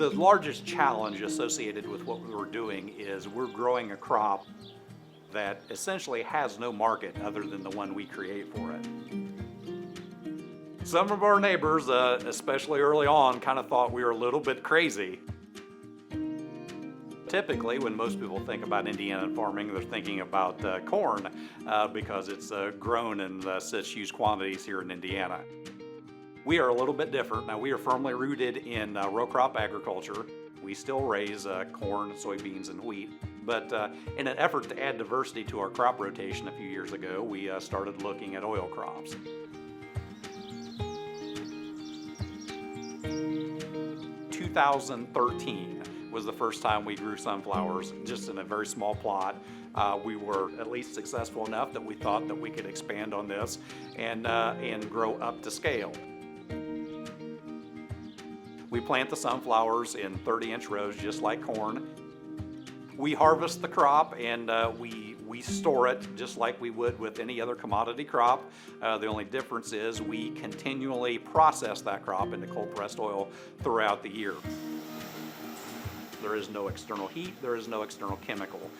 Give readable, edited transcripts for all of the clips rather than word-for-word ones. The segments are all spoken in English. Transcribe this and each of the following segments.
The largest challenge associated with what we were doing is we're growing a crop that essentially has no market other than the one we create for it. Some of our neighbors, especially early on, kind of thought we were a little bit crazy. Typically, when most people think about Indiana farming, they're thinking about corn because it's grown in such huge quantities here in Indiana. We are a little bit different. Now, we are firmly rooted in row crop agriculture. We still raise corn, soybeans, and wheat. But in an effort to add diversity to our crop rotation a few years ago, we started looking at oil crops. 2013 was the first time we grew sunflowers, just in a very small plot. We were at least successful enough that we thought that we could expand on this and grow up to scale. We plant the sunflowers in 30-inch rows, just like corn. We harvest the crop and we store it just like we would with any other commodity crop. The only difference is we continually process that crop into cold-pressed oil throughout the year. There is no external heat, there is no external chemical.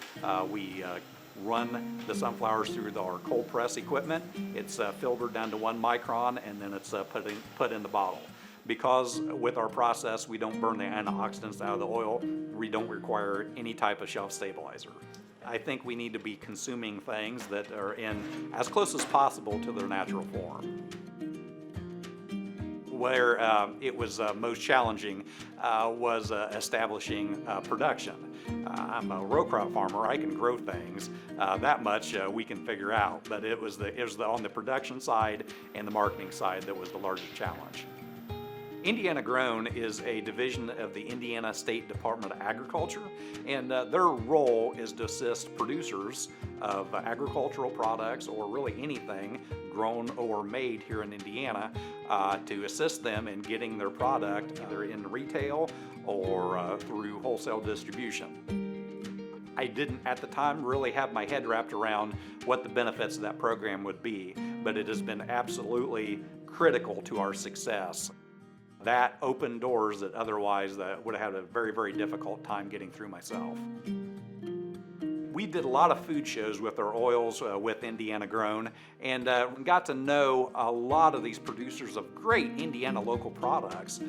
We run the sunflowers through our cold press equipment. It's filtered down to 1 micron and then it's put in the bottle. Because with our process we don't burn the antioxidants out of the oil, we don't require any type of shelf stabilizer. I think we need to be consuming things that are in as close as possible to their natural form. Where it was most challenging was establishing production. I'm a row crop farmer. I can grow things. That much we can figure out. But it was on the production side and the marketing side that was the largest challenge. Indiana Grown is a division of the Indiana State Department of Agriculture, and their role is to assist producers of agricultural products or really anything grown or made here in Indiana to assist them in getting their product either in retail or through wholesale distribution. I didn't at the time really have my head wrapped around what the benefits of that program would be, but it has been absolutely critical to our success. That opened doors that otherwise would have had a very, very difficult time getting through myself. We did a lot of food shows with our oils with Indiana Grown and got to know a lot of these producers of great Indiana local products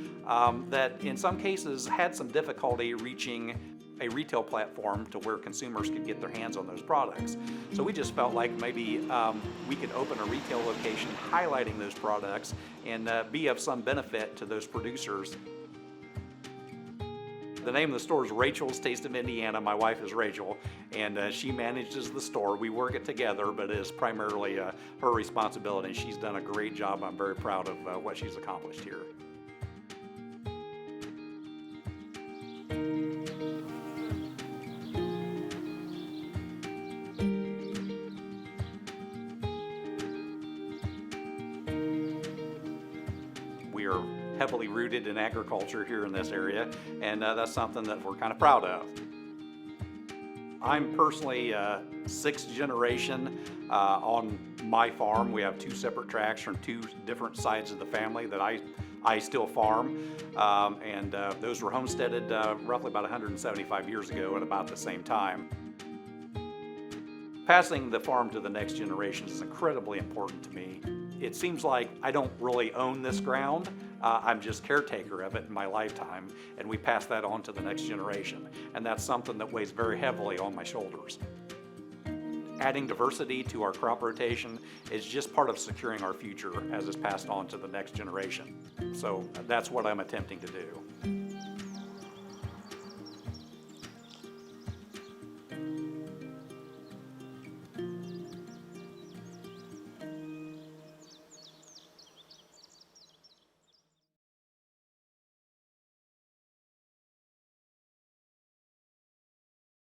that in some cases had some difficulty reaching a retail platform to where consumers could get their hands on those products. So we just felt like maybe we could open a retail location highlighting those products and be of some benefit to those producers. The name of the store is Rachel's Taste of Indiana. My wife is Rachel, and she manages the store. We work it together, but it is primarily her responsibility. She's done a great job. I'm very proud of what she's accomplished here. We are heavily rooted in agriculture here in this area, and that's something that we're kind of proud of. I'm personally sixth generation on my farm. We have 2 separate tracts from 2 different sides of the family that I still farm, and those were homesteaded roughly about 175 years ago at about the same time. Passing the farm to the next generation is incredibly important to me. It seems like I don't really own this ground. I'm just caretaker of it in my lifetime, and we pass that on to the next generation. And that's something that weighs very heavily on my shoulders. Adding diversity to our crop rotation is just part of securing our future as it's passed on to the next generation. So that's what I'm attempting to do.